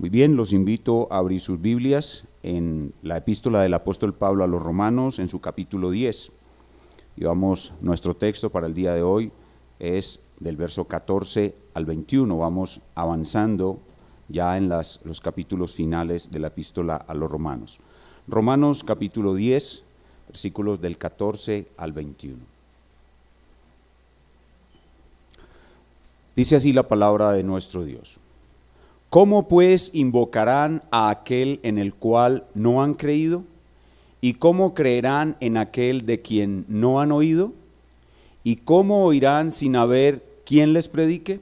Muy bien, los invito a abrir sus Biblias en la epístola del apóstol Pablo a los Romanos, en su capítulo 10. Y nuestro texto para el día de hoy es del verso 14 al 21. Vamos avanzando ya en los capítulos finales de la epístola a los Romanos. Romanos capítulo 10, versículos del 14 al 21. Dice así la palabra de nuestro Dios. ¿Cómo pues invocarán a aquel en el cual no han creído? ¿Y cómo creerán en aquel de quien no han oído? ¿Y cómo oirán sin haber quien les predique?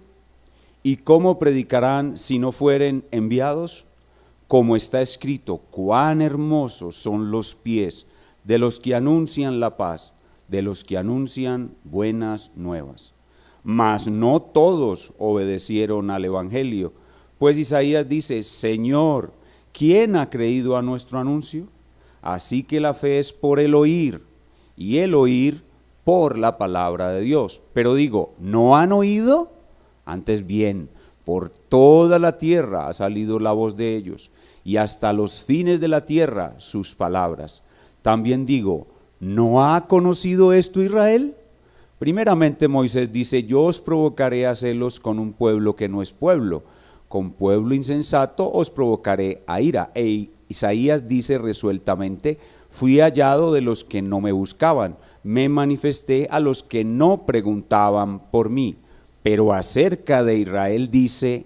¿Y cómo predicarán si no fueren enviados? Como está escrito, cuán hermosos son los pies de los que anuncian la paz, de los que anuncian buenas nuevas. Mas no todos obedecieron al evangelio. Pues Isaías dice, Señor, ¿quién ha creído a nuestro anuncio? Así que la fe es por el oír, y el oír por la palabra de Dios. Pero digo, ¿no han oído? Antes bien, por toda la tierra ha salido la voz de ellos, y hasta los fines de la tierra sus palabras. También digo, ¿no ha conocido esto Israel? Primeramente Moisés dice, yo os provocaré a celos con un pueblo que no es pueblo. Con pueblo insensato os provocaré a ira. E Isaías dice resueltamente, fui hallado de los que no me buscaban, me manifesté a los que no preguntaban por mí. Pero acerca de Israel dice,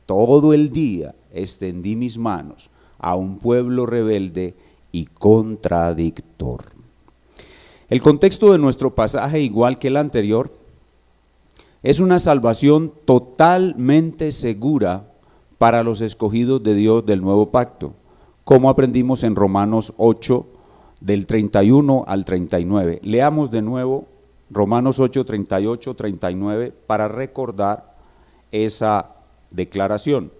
todo el día extendí mis manos a un pueblo rebelde y contradictor. El contexto de nuestro pasaje, igual que el anterior, es una salvación totalmente segura para los escogidos de Dios del nuevo pacto, como aprendimos en Romanos 8, del 31 al 39. Leamos de nuevo Romanos 8, 38, 39, para recordar esa declaración.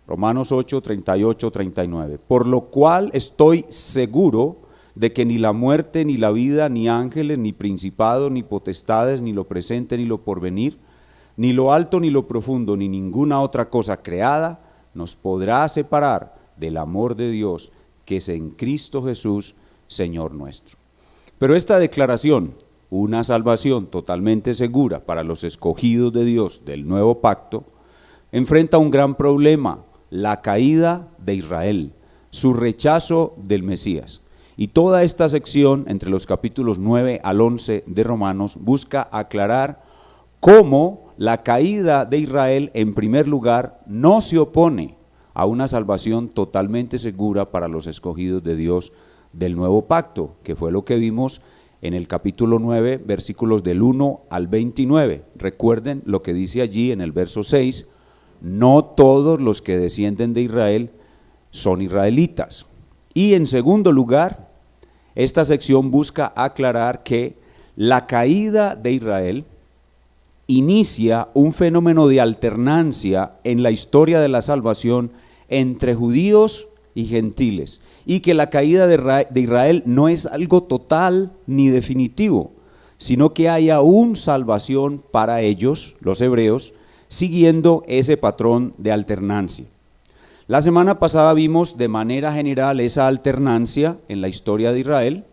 Romanos 8, 38, 39. Por lo cual estoy seguro de que ni la muerte, ni la vida, ni ángeles, ni principados, ni potestades, ni lo presente, ni lo porvenir, ni lo alto, ni lo profundo, ni ninguna otra cosa creada, nos podrá separar del amor de Dios que es en Cristo Jesús, Señor nuestro. Pero esta declaración, una salvación totalmente segura para los escogidos de Dios del nuevo pacto, enfrenta un gran problema, la caída de Israel, su rechazo del Mesías. Y toda esta sección, entre los capítulos 9 al 11 de Romanos, busca aclarar cómo la caída de Israel, en primer lugar, no se opone a una salvación totalmente segura para los escogidos de Dios del nuevo pacto, que fue lo que vimos en el capítulo 9, versículos del 1 al 29. Recuerden lo que dice allí en el verso 6, no todos los que descienden de Israel son israelitas. Y en segundo lugar, esta sección busca aclarar que la caída de Israel inicia un fenómeno de alternancia en la historia de la salvación entre judíos y gentiles, y que la caída de Israel no es algo total ni definitivo, sino que hay aún salvación para ellos, los hebreos, siguiendo ese patrón de alternancia. La semana pasada vimos de manera general esa alternancia en la historia de Israel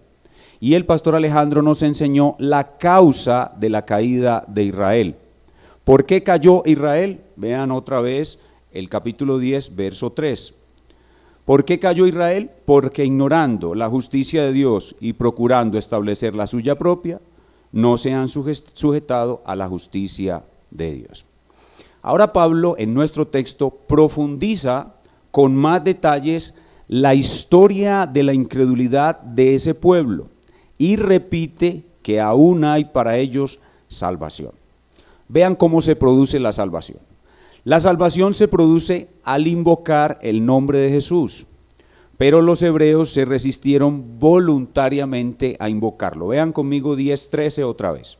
y el pastor Alejandro nos enseñó la causa de la caída de Israel. ¿Por qué cayó Israel? Vean otra vez el capítulo 10, verso 3. ¿Por qué cayó Israel? Porque ignorando la justicia de Dios y procurando establecer la suya propia, no se han sujetado a la justicia de Dios. Ahora Pablo en nuestro texto profundiza con más detalles la historia de la incredulidad de ese pueblo y repite que aún hay para ellos salvación. Vean cómo se produce la salvación. La salvación se produce al invocar el nombre de Jesús, pero los hebreos se resistieron voluntariamente a invocarlo. Vean conmigo 10:13 otra vez.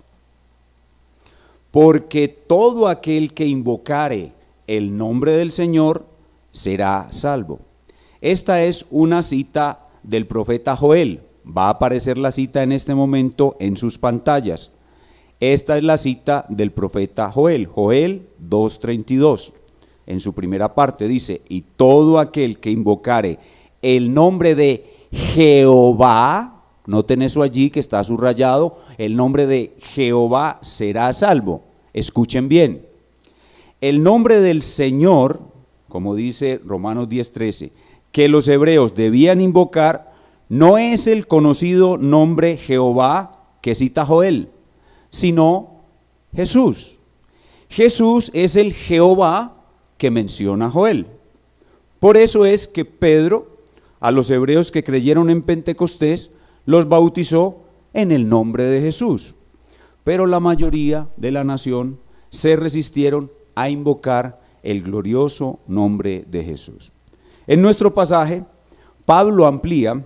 Porque todo aquel que invocare el nombre del Señor será salvo. Esta es una cita del profeta Joel. Va a aparecer la cita en este momento en sus pantallas. Esta es la cita del profeta Joel, Joel 2:32. en su primera parte. Dice, y todo aquel que invocare el nombre de Jehová, noten eso allí que está subrayado, el nombre de Jehová será salvo. Escuchen bien, el nombre del Señor, como dice Romanos 10:13, que los hebreos debían invocar, no es el conocido nombre Jehová que cita Joel, sino Jesús. Jesús es el Jehová que menciona Joel. Por eso es que Pedro, a los hebreos que creyeron en Pentecostés, los bautizó en el nombre de Jesús. Pero la mayoría de la nación se resistieron a invocar el glorioso nombre de Jesús. En nuestro pasaje, Pablo amplía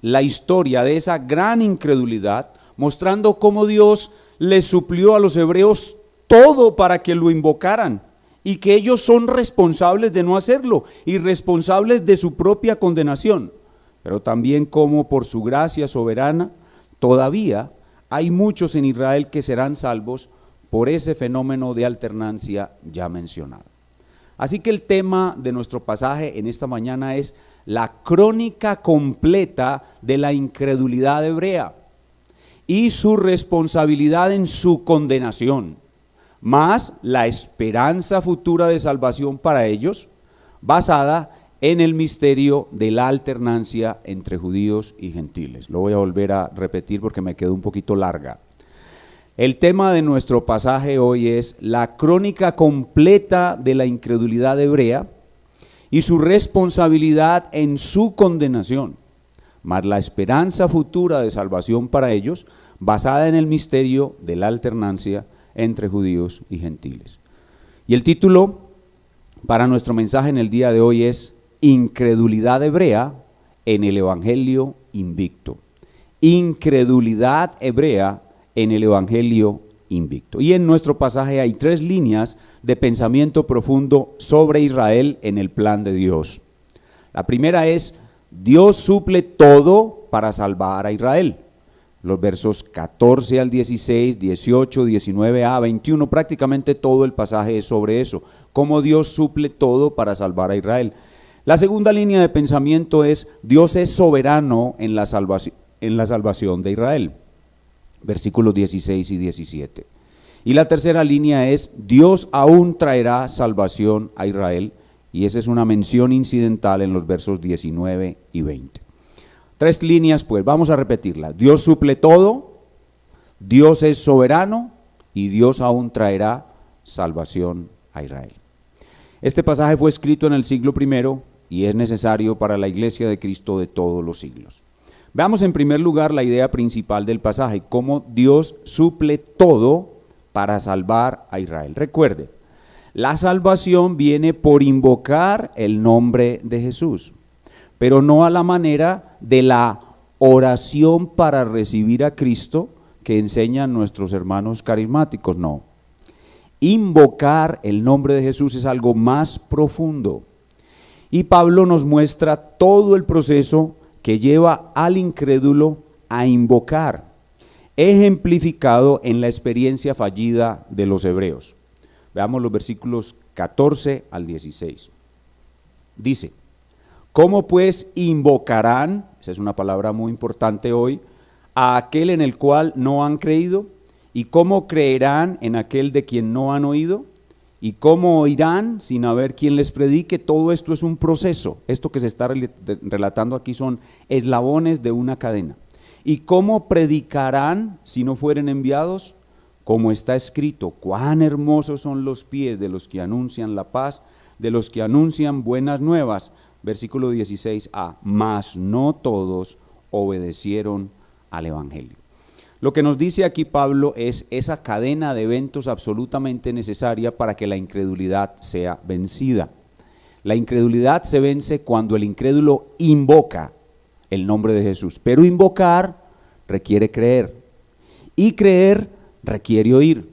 la historia de esa gran incredulidad, mostrando cómo Dios les suplió a los hebreos todo para que lo invocaran y que ellos son responsables de no hacerlo y responsables de su propia condenación, pero también cómo por su gracia soberana todavía hay muchos en Israel que serán salvos por ese fenómeno de alternancia ya mencionado. Así que el tema de nuestro pasaje en esta mañana es la crónica completa de la incredulidad hebrea y su responsabilidad en su condenación, más la esperanza futura de salvación para ellos, basada en el misterio de la alternancia entre judíos y gentiles. Lo voy a volver a repetir porque me quedó un poquito larga. El tema de nuestro pasaje hoy es la crónica completa de la incredulidad hebrea y su responsabilidad en su condenación, más la esperanza futura de salvación para ellos, basada en el misterio de la alternancia entre judíos y gentiles. Y el título para nuestro mensaje en el día de hoy es Incredulidad hebrea en el Evangelio invicto. Incredulidad hebrea en el Evangelio invicto. Y en nuestro pasaje hay 3 líneas de pensamiento profundo sobre Israel en el plan de Dios. La primera es, Dios suple todo para salvar a Israel. Los versos 14 al 16, 18, 19a, 21, prácticamente todo el pasaje es sobre eso, cómo Dios suple todo para salvar a Israel. La segunda línea de pensamiento es, Dios es soberano en la salvación de Israel, versículos 16 y 17. Y la tercera línea es, Dios aún traerá salvación a Israel, y esa es una mención incidental en los versos 19 y 20. 3 líneas, pues vamos a repetirla. Dios suple todo, Dios es soberano y Dios aún traerá salvación a Israel. Este pasaje fue escrito en el siglo I y es necesario para la iglesia de Cristo de todos los siglos. Veamos en primer lugar la idea principal del pasaje, cómo Dios suple todo para salvar a Israel. Recuerde, la salvación viene por invocar el nombre de Jesús, pero no a la manera de la oración para recibir a Cristo que enseñan nuestros hermanos carismáticos, no. Invocar el nombre de Jesús es algo más profundo. Y Pablo nos muestra todo el proceso que lleva al incrédulo a invocar, ejemplificado en la experiencia fallida de los hebreos. Veamos los versículos 14 al 16. Dice, ¿cómo pues invocarán, esa es una palabra muy importante hoy, a aquel en el cual no han creído? ¿Y cómo creerán en aquel de quien no han oído? ¿Y cómo oirán sin haber quien les predique? Todo esto es un proceso. Esto que se está relatando aquí son eslabones de una cadena. ¿Y cómo predicarán si no fueren enviados? Como está escrito, cuán hermosos son los pies de los que anuncian la paz, de los que anuncian buenas nuevas. Versículo 16a, mas no todos obedecieron al evangelio. Lo que nos dice aquí Pablo es esa cadena de eventos absolutamente necesaria para que la incredulidad sea vencida. La incredulidad se vence cuando el incrédulo invoca el nombre de Jesús, pero invocar requiere creer, y creer requiere oír,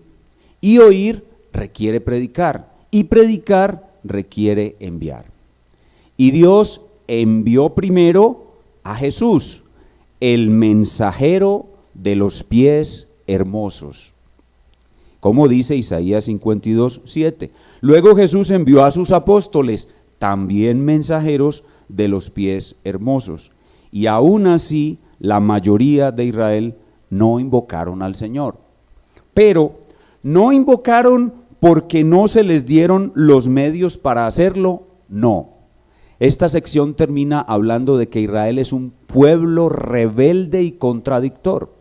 y oír requiere predicar, y predicar requiere enviar. Y Dios envió primero a Jesús, el mensajero de los pies hermosos. como dice Isaías 52:7. Luego Jesús envió a sus apóstoles, también mensajeros de los pies hermosos, y aún así la mayoría de Israel no invocaron al Señor. Pero no invocaron porque no se les dieron los medios para hacerlo, no. Esta sección termina hablando de que Israel es un pueblo rebelde y contradictor.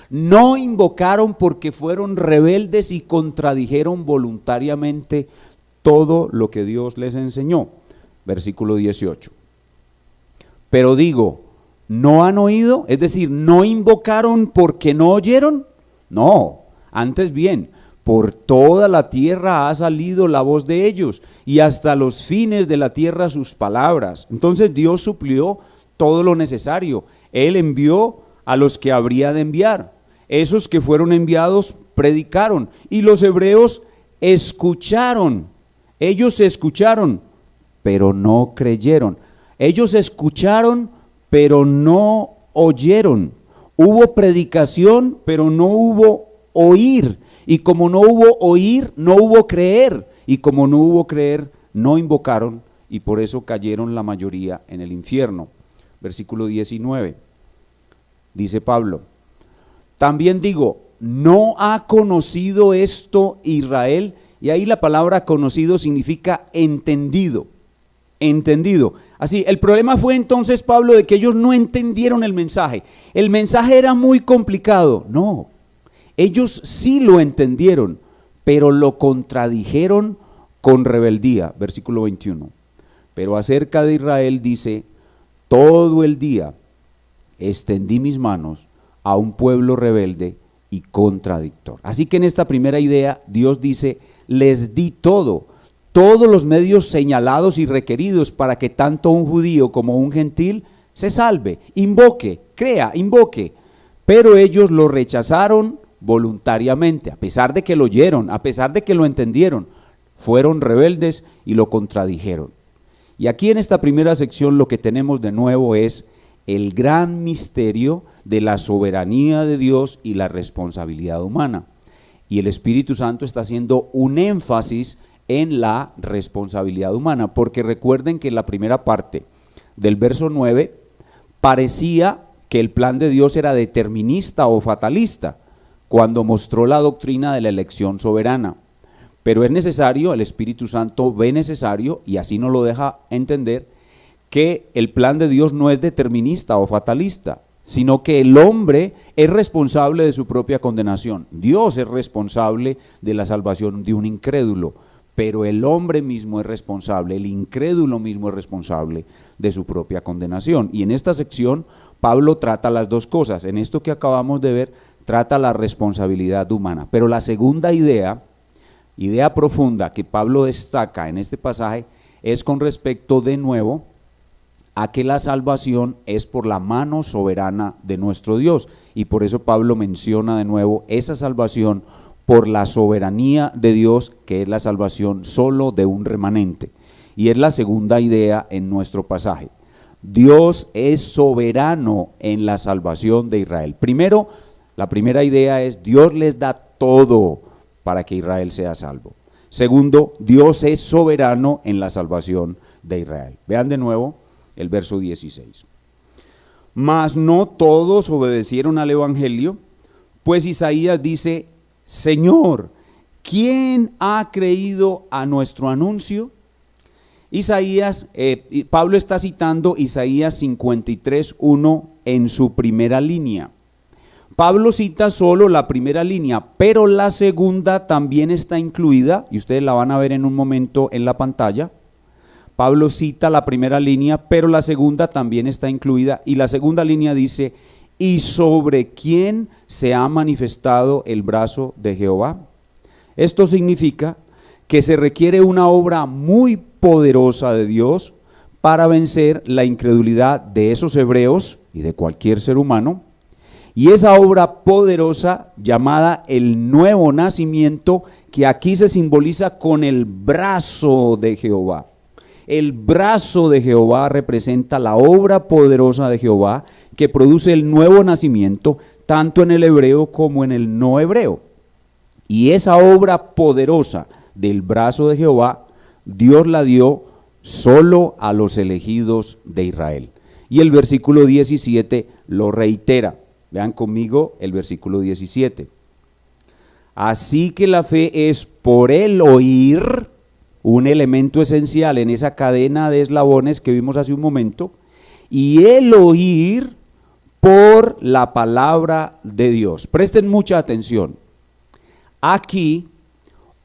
No invocaron porque fueron rebeldes y contradijeron voluntariamente todo lo que Dios les enseñó. Versículo 18. Pero digo, ¿no han oído? Es decir, ¿no invocaron porque no oyeron? No, antes bien, por toda la tierra ha salido la voz de ellos, y hasta los fines de la tierra sus palabras. Entonces Dios suplió todo lo necesario. Él envió a los que habría de enviar. Esos que fueron enviados predicaron, y los hebreos escucharon. Ellos escucharon, pero no creyeron. Ellos escucharon, pero no oyeron. Hubo predicación, pero no hubo oír. Y como no hubo oír, no hubo creer. Y como no hubo creer, no invocaron, y por eso cayeron la mayoría en el infierno. Versículo 19. Dice Pablo, también digo, ¿no ha conocido esto Israel? Y ahí la palabra conocido significa entendido. Entendido. Así, el problema fue entonces, Pablo, de que ellos no entendieron el mensaje. El mensaje era muy complicado. No, ellos sí lo entendieron, pero lo contradijeron con rebeldía. Versículo 21. Pero acerca de Israel dice, todo el día extendí mis manos a un pueblo rebelde y contradictor. Así que en esta primera idea, Dios dice, les di todo, todos los medios señalados y requeridos para que tanto un judío como un gentil se salve, invoque, crea, invoque. Pero ellos lo rechazaron voluntariamente, a pesar de que lo oyeron, a pesar de que lo entendieron, fueron rebeldes y lo contradijeron. Y aquí en esta primera sección lo que tenemos de nuevo es el gran misterio de la soberanía de Dios y la responsabilidad humana. Y el Espíritu Santo está haciendo un énfasis en la responsabilidad humana, porque recuerden que en la primera parte del verso 9 parecía que el plan de Dios era determinista o fatalista, cuando mostró la doctrina de la elección soberana. Pero es necesario, el Espíritu Santo ve necesario, y así nos lo deja entender, que el plan de Dios no es determinista o fatalista, sino que el hombre es responsable de su propia condenación. Dios es responsable de la salvación de un incrédulo, pero el hombre mismo es responsable, el incrédulo mismo es responsable de su propia condenación. Y en esta sección Pablo trata las dos cosas. En esto que acabamos de ver, trata la responsabilidad humana. Pero la segunda idea profunda que Pablo destaca en este pasaje es con respecto de nuevo a que la salvación es por la mano soberana de nuestro Dios, y por eso Pablo menciona de nuevo esa salvación por la soberanía de Dios, que es la salvación solo de un remanente. Y es la segunda idea en nuestro pasaje. Dios es soberano en la salvación de Israel. Primero, la primera idea es Dios les da todo para que Israel sea salvo. Segundo, Dios es soberano en la salvación de Israel. Vean de nuevo el verso 16. Mas no todos obedecieron al evangelio, pues Isaías dice, Señor, ¿quién ha creído a nuestro anuncio? Pablo está citando Isaías 53:1 en su primera línea. Pablo cita solo la primera línea, pero la segunda también está incluida, y ustedes la van a ver en un momento en la pantalla. Pablo cita la primera línea, pero la segunda también está incluida, y la segunda línea dice, ¿y sobre quién se ha manifestado el brazo de Jehová? Esto significa que se requiere una obra muy poderosa de Dios para vencer la incredulidad de esos hebreos y de cualquier ser humano, y esa obra poderosa llamada el nuevo nacimiento, que aquí se simboliza con el brazo de Jehová. El brazo de Jehová representa la obra poderosa de Jehová que produce el nuevo nacimiento, tanto en el hebreo como en el no hebreo. Y esa obra poderosa del brazo de Jehová, Dios la dio solo a los elegidos de Israel. Y el versículo 17 lo reitera. Vean conmigo el versículo 17. Así que la fe es por el oír, un elemento esencial en esa cadena de eslabones que vimos hace un momento, y el oír por la palabra de Dios. Presten mucha atención. Aquí,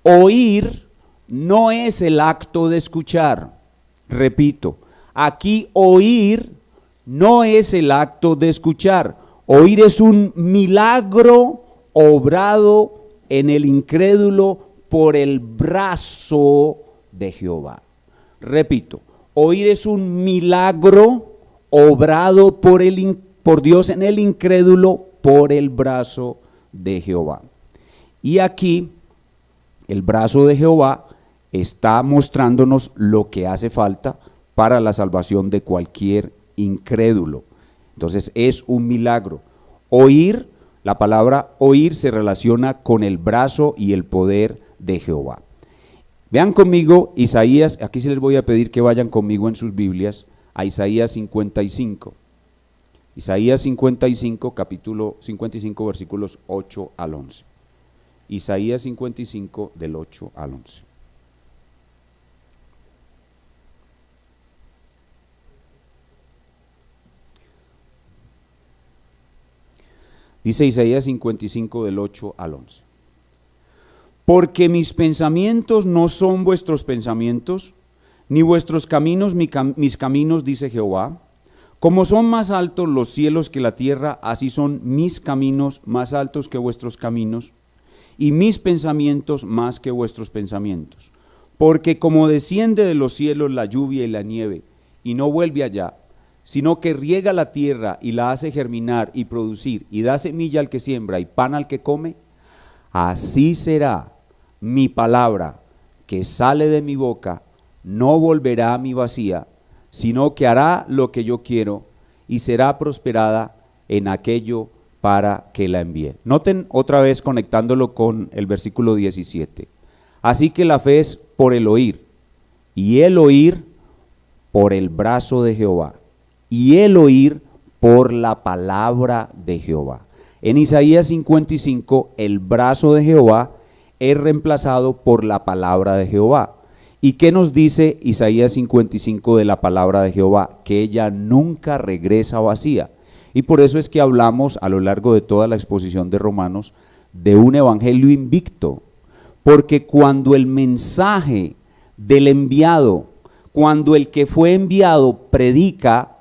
oír no es el acto de escuchar. Repito, aquí oír no es el acto de escuchar. Oír es un milagro obrado en el incrédulo por el brazo de Jehová. Repito, oír es un milagro obrado por Dios en el incrédulo por el brazo de Jehová. Y aquí el brazo de Jehová está mostrándonos lo que hace falta para la salvación de cualquier incrédulo. Entonces es un milagro. Oír, la palabra oír se relaciona con el brazo y el poder de Jehová. Vean conmigo Isaías, aquí sí les voy a pedir que vayan conmigo en sus Biblias a Isaías 55. Isaías 55, capítulo 55, versículos 8 al 11. Isaías 55 del 8 al 11. Dice Isaías 55 del 8 al 11. Porque mis pensamientos no son vuestros pensamientos, ni vuestros caminos mis caminos, dice Jehová. Como son más altos los cielos que la tierra, así son mis caminos más altos que vuestros caminos, y mis pensamientos más que vuestros pensamientos. Porque como desciende de los cielos la lluvia y la nieve, y no vuelve allá, sino que riega la tierra y la hace germinar y producir, y da semilla al que siembra y pan al que come, así será mi palabra que sale de mi boca, no volverá a mi vacía, sino que hará lo que yo quiero y será prosperada en aquello para que la envíe. Noten otra vez conectándolo con el versículo 17. Así que la fe es por el oír, y el oír por el brazo de Jehová, y el oír por la palabra de Jehová. En Isaías 55, el brazo de Jehová es reemplazado por la palabra de Jehová. ¿Y qué nos dice Isaías 55 de la palabra de Jehová? Que ella nunca regresa vacía. Y por eso es que hablamos a lo largo de toda la exposición de Romanos de un evangelio invicto. Porque cuando el mensaje del enviado, cuando el que fue enviado predica,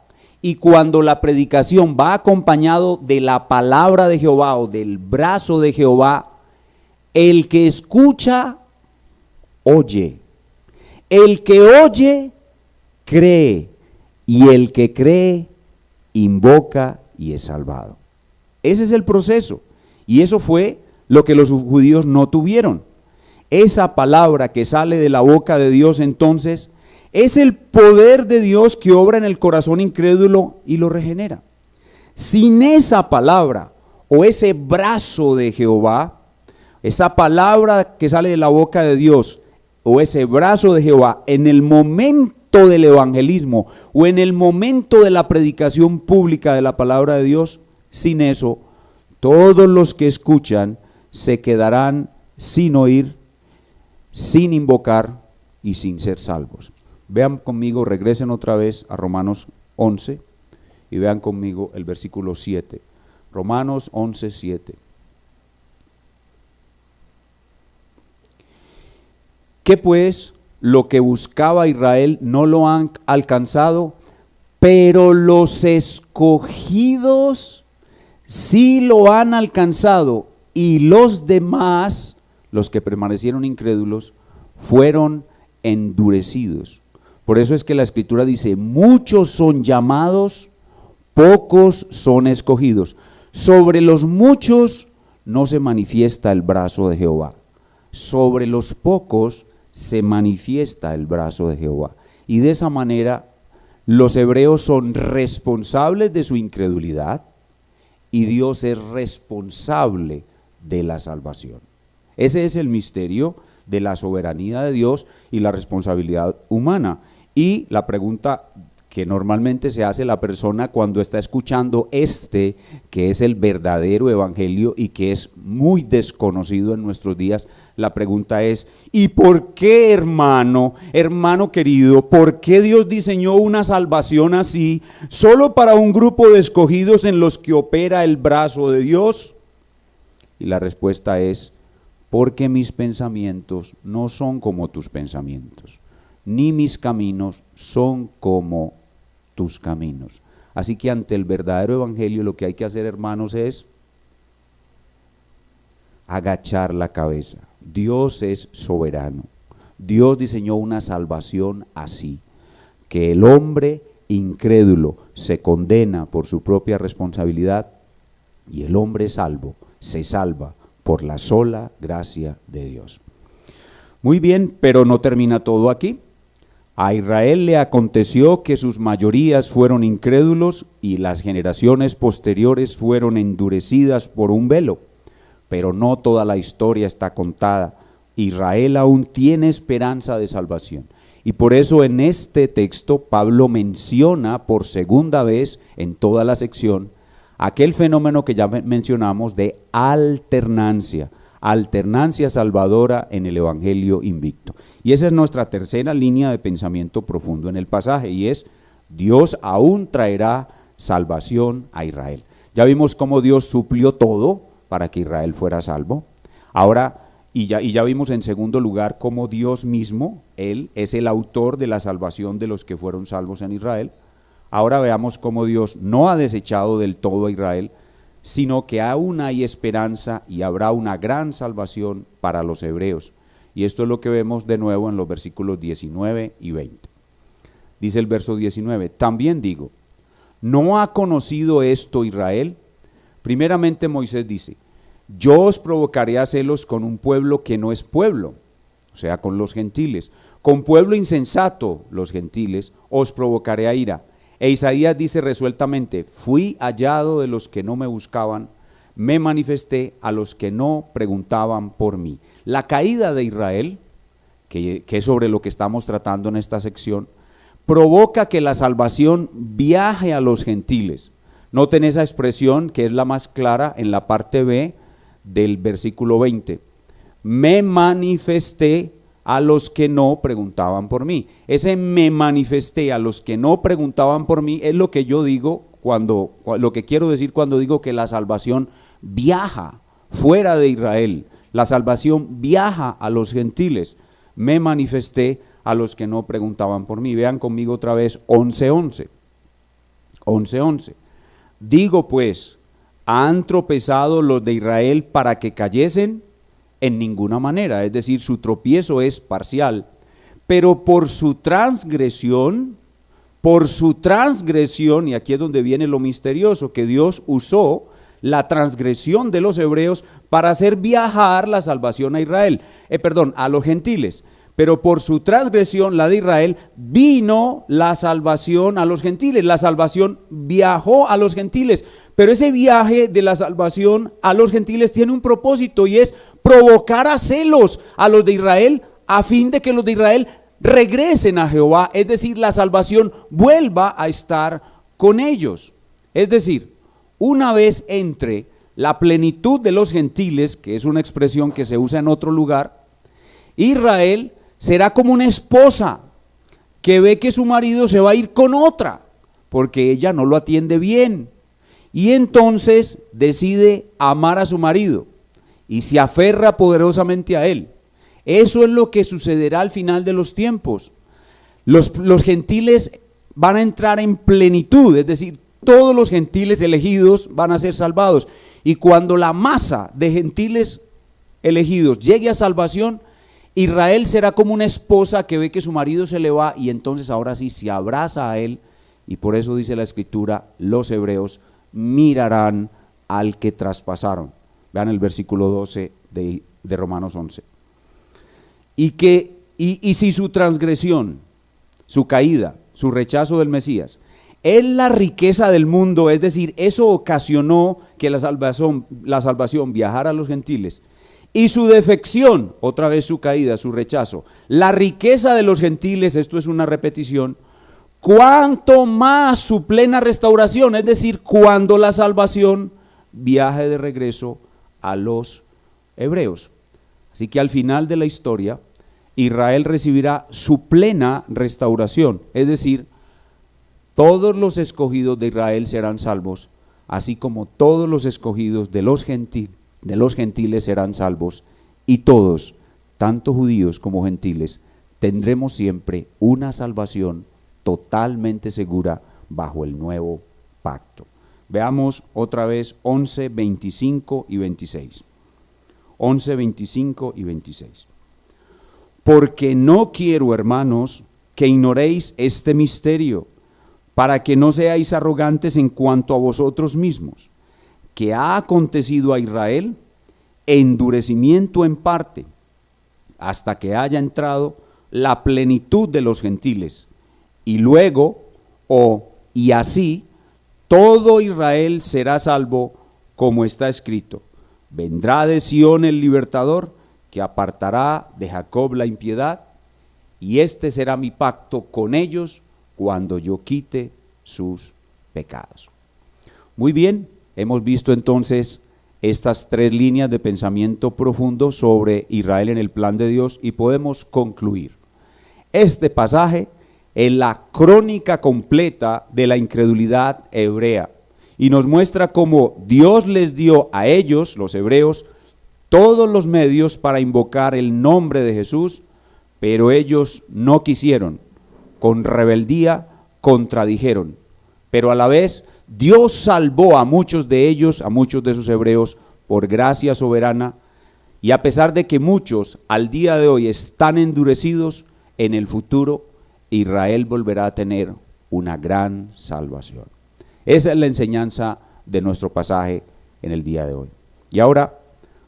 y cuando la predicación va acompañado de la palabra de Jehová o del brazo de Jehová, el que escucha, oye. El que oye, cree. Y el que cree, invoca y es salvado. Ese es el proceso. Y eso fue lo que los judíos no tuvieron. Esa palabra que sale de la boca de Dios entonces es el poder de Dios que obra en el corazón incrédulo y lo regenera. Sin esa palabra o ese brazo de Jehová, esa palabra que sale de la boca de Dios o ese brazo de Jehová en el momento del evangelismo o en el momento de la predicación pública de la palabra de Dios, sin eso, todos los que escuchan se quedarán sin oír, sin invocar y sin ser salvos. Vean conmigo, regresen otra vez a Romanos 11 y vean conmigo el versículo 7. Romanos 11, 7. ¿Qué pues? Lo que buscaba Israel no lo han alcanzado, pero los escogidos sí lo han alcanzado, y los demás, los que permanecieron incrédulos, fueron endurecidos. Por eso es que la Escritura dice, muchos son llamados, pocos son escogidos. Sobre los muchos no se manifiesta el brazo de Jehová, sobre los pocos se manifiesta el brazo de Jehová. Y de esa manera los hebreos son responsables de su incredulidad y Dios es responsable de la salvación. Ese es el misterio de la soberanía de Dios y la responsabilidad humana. Y la pregunta que normalmente se hace la persona cuando está escuchando que es el verdadero evangelio y que es muy desconocido en nuestros días, la pregunta es: ¿y por qué, hermano querido, por qué Dios diseñó una salvación así, solo para un grupo de escogidos en los que opera el brazo de Dios? Y la respuesta es: porque mis pensamientos no son como tus pensamientos, ni mis caminos son como tus caminos. Así que ante el verdadero evangelio lo que hay que hacer, hermanos, es agachar la cabeza. Dios es soberano. Dios diseñó una salvación así, que el hombre incrédulo se condena por su propia responsabilidad y el hombre salvo se salva por la sola gracia de Dios. Muy bien, pero no termina todo aquí. A Israel le aconteció que sus mayorías fueron incrédulos y las generaciones posteriores fueron endurecidas por un velo. Pero no toda la historia está contada. Israel aún tiene esperanza de salvación. Y por eso en este texto Pablo menciona por segunda vez en toda la sección aquel fenómeno que ya mencionamos de alternancia salvadora en el evangelio invicto. Y esa es nuestra tercera línea de pensamiento profundo en el pasaje, y es: Dios aún traerá salvación a Israel. Ya vimos cómo Dios suplió todo para que Israel fuera salvo. Ahora, y ya vimos en segundo lugar cómo Dios mismo, Él es el autor de la salvación de los que fueron salvos en Israel. Ahora veamos cómo Dios no ha desechado del todo a Israel, sino que aún hay esperanza y habrá una gran salvación para los hebreos. Y esto es lo que vemos de nuevo en los versículos 19 y 20. Dice el verso 19: también digo, ¿no ha conocido esto Israel? Primeramente Moisés dice: yo os provocaré a celos con un pueblo que no es pueblo, o sea, con los gentiles. Con pueblo insensato, los gentiles, os provocaré a ira. E Isaías dice resueltamente: fui hallado de los que no me buscaban, me manifesté a los que no preguntaban por mí. La caída de Israel, que es sobre lo que estamos tratando en esta sección, provoca que la salvación viaje a los gentiles. Noten esa expresión que es la más clara en la parte B del versículo 20. Me manifesté a los que no preguntaban por mí. Ese me manifesté a los que no preguntaban por mí es lo que yo digo lo que quiero decir cuando digo que la salvación viaja fuera de Israel. La salvación viaja a los gentiles. Me manifesté a los que no preguntaban por mí. Vean conmigo otra vez 11:11. 11:11. Digo pues, ¿han tropezado los de Israel para que cayesen? En ninguna manera, es decir, su tropiezo es parcial, pero por su transgresión, y aquí es donde viene lo misterioso, que Dios usó la transgresión de los hebreos para hacer viajar la salvación a Israel, a los gentiles. Pero por su transgresión, la de Israel, vino la salvación a los gentiles. La salvación viajó a los gentiles. Pero ese viaje de la salvación a los gentiles tiene un propósito, y es provocar a celos a los de Israel, a fin de que los de Israel regresen a Jehová. Es decir, la salvación vuelva a estar con ellos. Es decir, una vez entre la plenitud de los gentiles, que es una expresión que se usa en otro lugar, Israel será como una esposa que ve que su marido se va a ir con otra porque ella no lo atiende bien, y entonces decide amar a su marido y se aferra poderosamente a él. Eso es lo que sucederá al final de los tiempos. Los gentiles van a entrar en plenitud, es decir, todos los gentiles elegidos van a ser salvados, y cuando la masa de gentiles elegidos llegue a salvación, Israel será como una esposa que ve que su marido se le va, y entonces ahora sí se abraza a él, y por eso dice la escritura: los hebreos mirarán al que traspasaron. Vean el versículo 12 de Romanos 11. Y si su transgresión, su caída, su rechazo del Mesías es la riqueza del mundo, es decir, eso ocasionó que la salvación viajara a los gentiles, y su defección, otra vez su caída, su rechazo, la riqueza de los gentiles, esto es una repetición, cuanto más su plena restauración, es decir, cuando la salvación viaje de regreso a los hebreos. Así que al final de la historia, Israel recibirá su plena restauración, es decir, todos los escogidos de Israel serán salvos, así como todos los escogidos de los gentiles serán salvos, y todos, tanto judíos como gentiles, tendremos siempre una salvación totalmente segura bajo el nuevo pacto. Veamos otra vez 11, 25 y 26. 11, 25 y 26. Porque no quiero, hermanos, que ignoréis este misterio, para que no seáis arrogantes en cuanto a vosotros mismos, que ha acontecido a Israel endurecimiento en parte, hasta que haya entrado la plenitud de los gentiles, y luego, y así, todo Israel será salvo, como está escrito: vendrá de Sión el libertador, que apartará de Jacob la impiedad, y este será mi pacto con ellos cuando yo quite sus pecados. Muy bien, hemos visto entonces estas tres líneas de pensamiento profundo sobre Israel en el plan de Dios y podemos concluir. Este pasaje es la crónica completa de la incredulidad hebrea y nos muestra cómo Dios les dio a ellos, los hebreos, todos los medios para invocar el nombre de Jesús, pero ellos no quisieron, con rebeldía contradijeron, pero a la vez Dios salvó a muchos de ellos, a muchos de sus hebreos, por gracia soberana, y a pesar de que muchos al día de hoy están endurecidos, en el futuro Israel volverá a tener una gran salvación. Esa es la enseñanza de nuestro pasaje en el día de hoy. Y ahora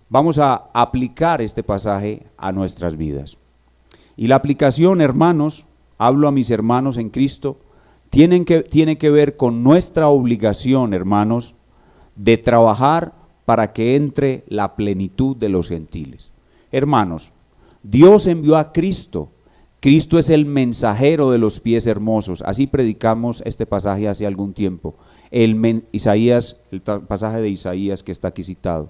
vamos a aplicar este pasaje a nuestras vidas. Y la aplicación, hermanos, hablo a mis hermanos en Cristo, tiene que ver con nuestra obligación, hermanos, de trabajar para que entre la plenitud de los gentiles. Hermanos, Dios envió a Cristo. Cristo es el mensajero de los pies hermosos. Así predicamos este pasaje hace algún tiempo. El pasaje de Isaías que está aquí citado.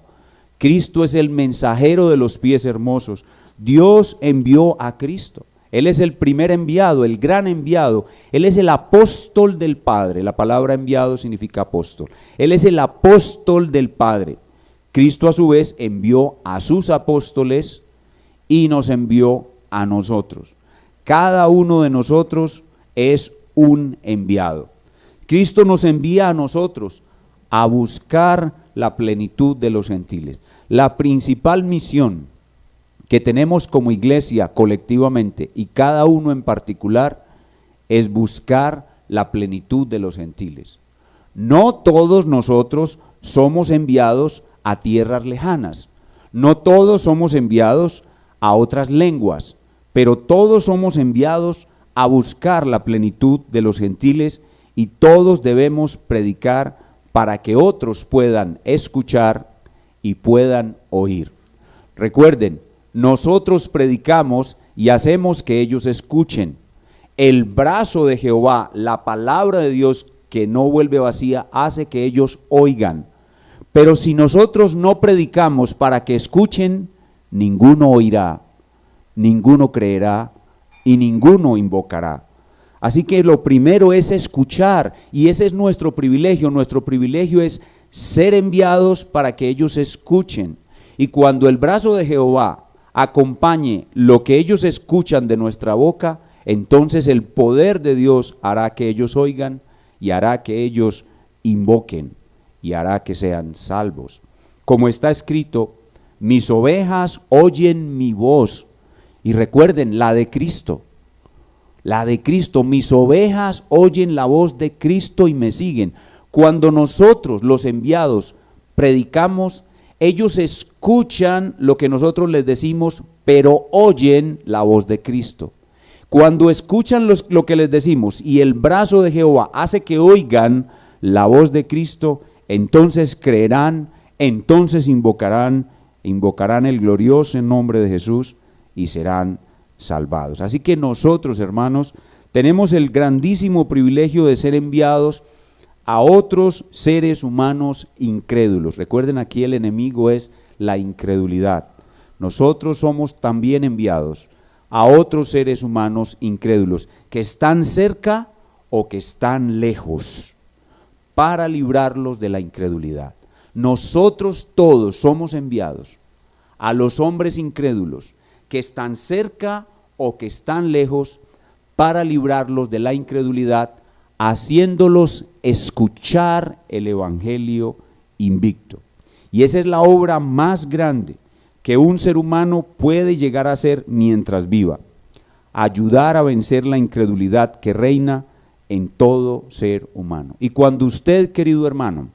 Cristo es el mensajero de los pies hermosos. Dios envió a Cristo. Él es el primer enviado, el gran enviado. Él es el apóstol del Padre. La palabra enviado significa apóstol. Él es el apóstol del Padre. Cristo a su vez envió a sus apóstoles y nos envió a nosotros. Cada uno de nosotros es un enviado. Cristo nos envía a nosotros a buscar la plenitud de los gentiles. La principal misión que tenemos como iglesia colectivamente y cada uno en particular es buscar la plenitud de los gentiles. No todos nosotros somos enviados a tierras lejanas, no todos somos enviados a otras lenguas, pero todos somos enviados a buscar la plenitud de los gentiles y todos debemos predicar para que otros puedan escuchar y puedan oír. Recuerden, nosotros predicamos y hacemos que ellos escuchen. El brazo de Jehová, la palabra de Dios que no vuelve vacía, hace que ellos oigan. Pero si nosotros no predicamos para que escuchen, ninguno oirá, ninguno creerá y ninguno invocará. Así que lo primero es escuchar, y ese es nuestro privilegio. Nuestro privilegio es ser enviados para que ellos escuchen. Y cuando el brazo de Jehová acompañe lo que ellos escuchan de nuestra boca, entonces el poder de Dios hará que ellos oigan y hará que ellos invoquen y hará que sean salvos. Como está escrito, mis ovejas oyen mi voz. Y recuerden, la de Cristo, mis ovejas oyen la voz de Cristo y me siguen. Cuando nosotros, los enviados, predicamos, ellos escuchan lo que nosotros les decimos, pero oyen la voz de Cristo. Cuando escuchan lo que les decimos y el brazo de Jehová hace que oigan la voz de Cristo, entonces creerán, entonces invocarán invocarán el glorioso nombre de Jesús y serán salvados. Así que nosotros, hermanos, tenemos el grandísimo privilegio de ser enviados a otros seres humanos incrédulos. Recuerden, aquí el enemigo es la incredulidad. Nosotros somos también enviados a otros seres humanos incrédulos que están cerca o que están lejos, para librarlos de la incredulidad. Nosotros todos somos enviados a los hombres incrédulos que están cerca o que están lejos, para librarlos de la incredulidad, haciéndolos escuchar el evangelio invicto. Y esa es la obra más grande que un ser humano puede llegar a hacer mientras viva: ayudar a vencer la incredulidad que reina en todo ser humano. Y cuando usted, querido hermano,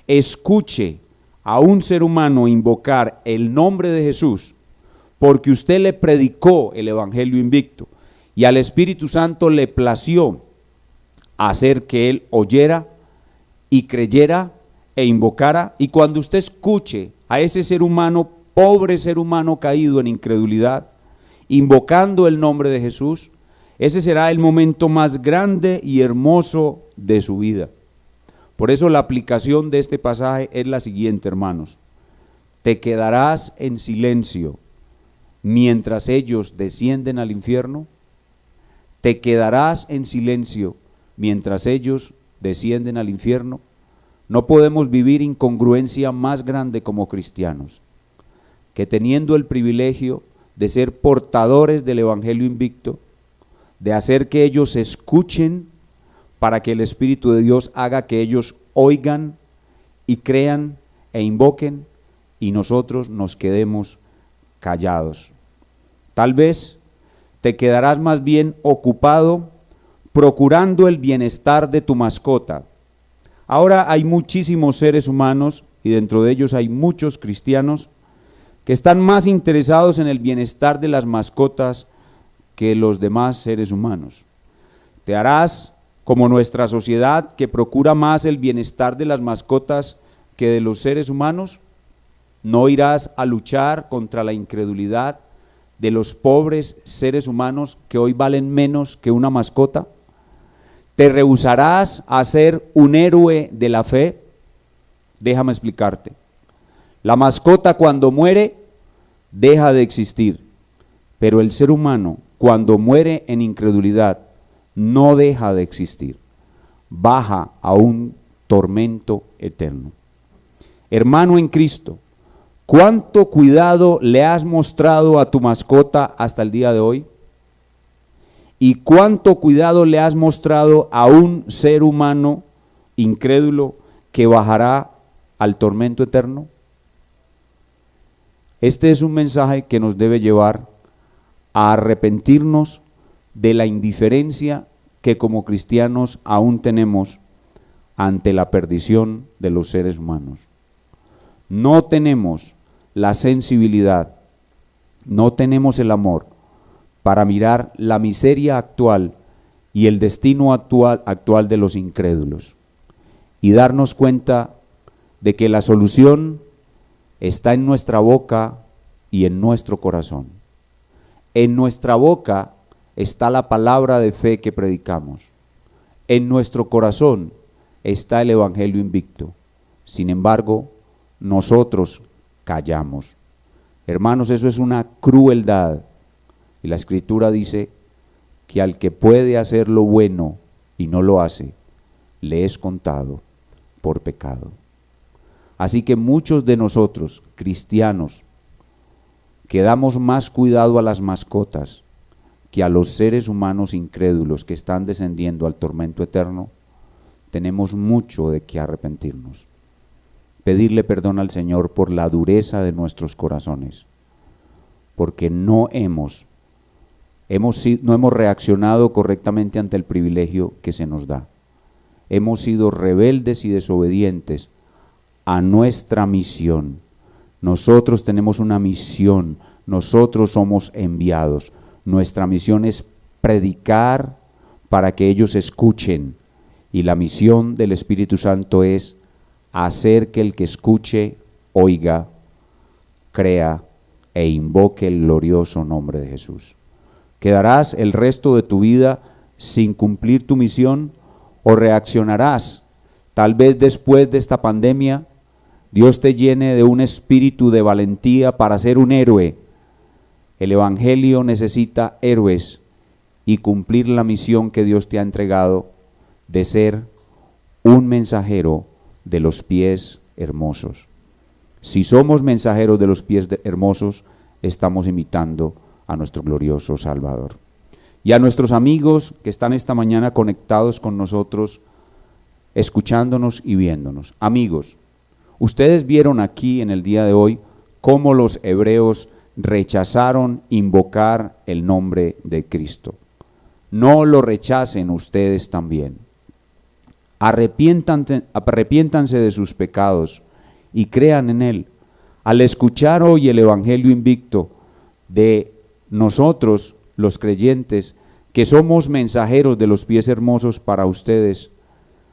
escuche a un ser humano invocar el nombre de Jesús, porque usted le predicó el evangelio invicto y al Espíritu Santo le plació hacer que él oyera y creyera e invocara, y cuando usted escuche a ese ser humano, pobre ser humano caído en incredulidad, invocando el nombre de Jesús, ese será el momento más grande y hermoso de su vida. Por eso la aplicación de este pasaje es la siguiente, hermanos: te quedarás en silencio mientras ellos descienden al infierno. Te quedarás en silencio mientras ellos descienden al infierno. No podemos vivir incongruencia más grande como cristianos, que teniendo el privilegio de ser portadores del evangelio invicto, de hacer que ellos escuchen para que el Espíritu de Dios haga que ellos oigan y crean e invoquen, y nosotros nos quedemos callados. Tal vez te quedarás más bien ocupado procurando el bienestar de tu mascota. Ahora hay muchísimos seres humanos, y dentro de ellos hay muchos cristianos, que están más interesados en el bienestar de las mascotas que los demás seres humanos. Te harás como nuestra sociedad, que procura más el bienestar de las mascotas que de los seres humanos. No irás a luchar contra la incredulidad de los pobres seres humanos que hoy valen menos que una mascota. ¿Te rehusarás a ser un héroe de la fe? Déjame explicarte. La mascota, cuando muere, deja de existir, pero el ser humano, cuando muere en incredulidad, no deja de existir, baja a un tormento eterno. Hermano en Cristo, ¿cuánto cuidado le has mostrado a tu mascota hasta el día de hoy? ¿Y cuánto cuidado le has mostrado a un ser humano incrédulo que bajará al tormento eterno? Este es un mensaje que nos debe llevar a arrepentirnos de la indiferencia que como cristianos aún tenemos ante la perdición de los seres humanos. No tenemos la sensibilidad, no tenemos el amor para mirar la miseria actual y el destino actual de los incrédulos, y darnos cuenta de que la solución está en nuestra boca y en nuestro corazón. En nuestra boca está la palabra de fe que predicamos. En nuestro corazón está el evangelio invicto. Sin embargo, nosotros callamos. Hermanos, eso es una crueldad. Y la Escritura dice que al que puede hacer lo bueno y no lo hace, le es contado por pecado. Así que muchos de nosotros, cristianos, que damos más cuidado a las mascotas que a los seres humanos incrédulos que están descendiendo al tormento eterno, tenemos mucho de qué arrepentirnos. Pedirle perdón al Señor por la dureza de nuestros corazones, porque no hemos reaccionado correctamente ante el privilegio que se nos da. Hemos sido rebeldes y desobedientes a nuestra misión. Nosotros tenemos una misión, nosotros somos enviados. Nuestra misión es predicar para que ellos escuchen, y la misión del Espíritu Santo es hacer que el que escuche oiga, crea e invoque el glorioso nombre de Jesús. ¿Quedarás el resto de tu vida sin cumplir tu misión o reaccionarás? Tal vez después de esta pandemia, Dios te llene de un espíritu de valentía para ser un héroe. El Evangelio necesita héroes y cumplir la misión que Dios te ha entregado de ser un mensajero de los pies hermosos. Si somos mensajeros de los pies hermosos, estamos imitando a nuestro glorioso Salvador. Y a nuestros amigos que están esta mañana conectados con nosotros, escuchándonos y viéndonos. Amigos, ustedes vieron aquí en el día de hoy cómo los hebreos rechazaron invocar el nombre de Cristo. No lo rechacen ustedes también. Arrepiéntanse de sus pecados y crean en Él. Al escuchar hoy el Evangelio invicto de nosotros, los creyentes, que somos mensajeros de los pies hermosos para ustedes,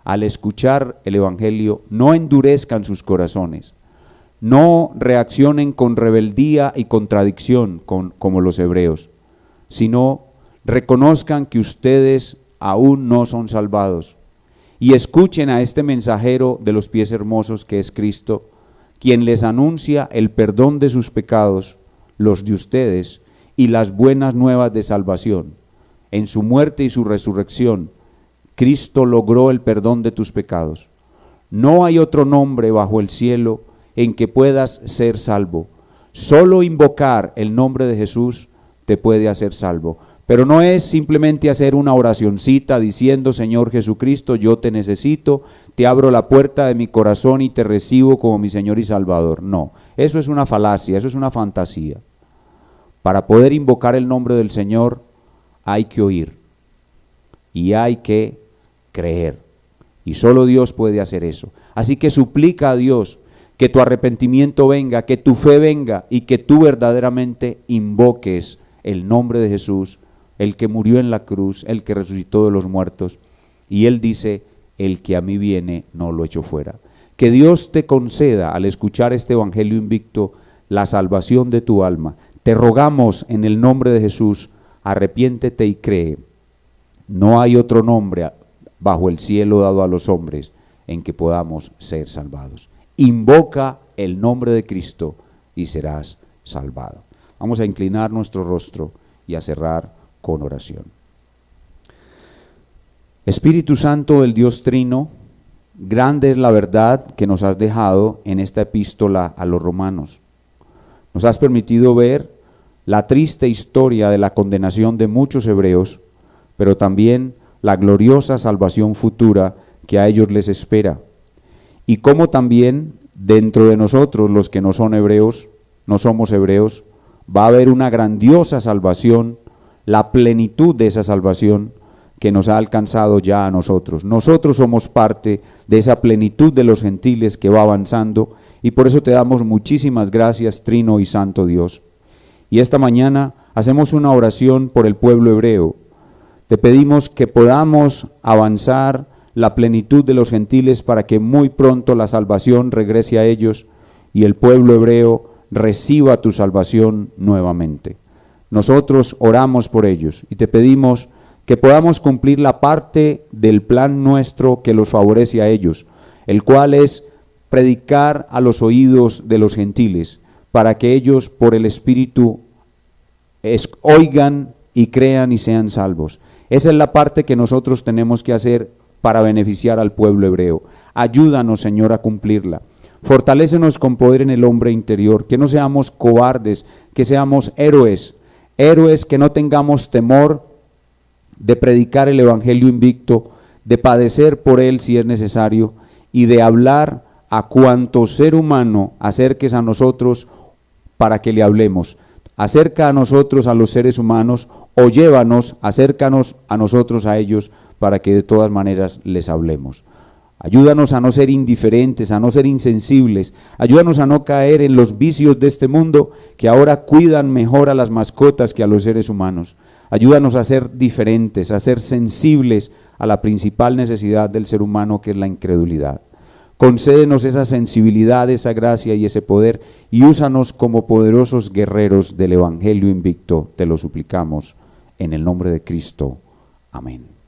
al escuchar el Evangelio, no endurezcan sus corazones, no reaccionen con rebeldía y contradicción como los hebreos, sino reconozcan que ustedes aún no son salvados y escuchen a este mensajero de los pies hermosos que es Cristo, quien les anuncia el perdón de sus pecados, los de ustedes, y las buenas nuevas de salvación. En su muerte y su resurrección, Cristo logró el perdón de tus pecados. No hay otro nombre bajo el cielo en que puedas ser salvo. Solo invocar el nombre de Jesús te puede hacer salvo. Pero no es simplemente hacer una oracioncita diciendo: Señor Jesucristo, yo te necesito, te abro la puerta de mi corazón y te recibo como mi Señor y Salvador. No, eso es una falacia, eso es una fantasía. Para poder invocar el nombre del Señor hay que oír y hay que creer. Y solo Dios puede hacer eso. Así que suplica a Dios que tu arrepentimiento venga, que tu fe venga y que tú verdaderamente invoques el nombre de Jesús, el que murió en la cruz, el que resucitó de los muertos. Y Él dice: el que a mí viene no lo echo fuera. Que Dios te conceda, al escuchar este Evangelio invicto, la salvación de tu alma. Te rogamos en el nombre de Jesús, arrepiéntete y cree. No hay otro nombre bajo el cielo dado a los hombres en que podamos ser salvados. Invoca el nombre de Cristo y serás salvado. Vamos a inclinar nuestro rostro y a cerrar con oración. Espíritu Santo del Dios Trino, grande es la verdad que nos has dejado en esta epístola a los romanos. Nos has permitido ver la triste historia de la condenación de muchos hebreos, pero también la gloriosa salvación futura que a ellos les espera. Y cómo también dentro de nosotros, los que no son hebreos, no somos hebreos, va a haber una grandiosa salvación, la plenitud de esa salvación que nos ha alcanzado ya a nosotros. Nosotros somos parte de esa plenitud de los gentiles que va avanzando, y por eso te damos muchísimas gracias, Trino y Santo Dios. Y esta mañana hacemos una oración por el pueblo hebreo. Te pedimos que podamos avanzar la plenitud de los gentiles para que muy pronto la salvación regrese a ellos y el pueblo hebreo reciba tu salvación nuevamente. Nosotros oramos por ellos y te pedimos que podamos cumplir la parte del plan nuestro que los favorece a ellos, el cual es predicar a los oídos de los gentiles, para que ellos por el Espíritu oigan y crean y sean salvos. Esa es la parte que nosotros tenemos que hacer para beneficiar al pueblo hebreo. Ayúdanos, Señor, a cumplirla. Fortalécenos con poder en el hombre interior, que no seamos cobardes, que seamos héroes, héroes que no tengamos temor de predicar el Evangelio invicto, de padecer por él si es necesario, y de hablar a cuanto ser humano acerques a nosotros para que le hablemos. Acerca a nosotros a los seres humanos, o llévanos, acércanos a nosotros a ellos, para que de todas maneras les hablemos. Ayúdanos a no ser indiferentes, a no ser insensibles. Ayúdanos a no caer en los vicios de este mundo que ahora cuidan mejor a las mascotas que a los seres humanos. Ayúdanos a ser diferentes, a ser sensibles a la principal necesidad del ser humano, que es la incredulidad. Concédenos esa sensibilidad, esa gracia y ese poder, y úsanos como poderosos guerreros del Evangelio invicto, te lo suplicamos, en el nombre de Cristo. Amén.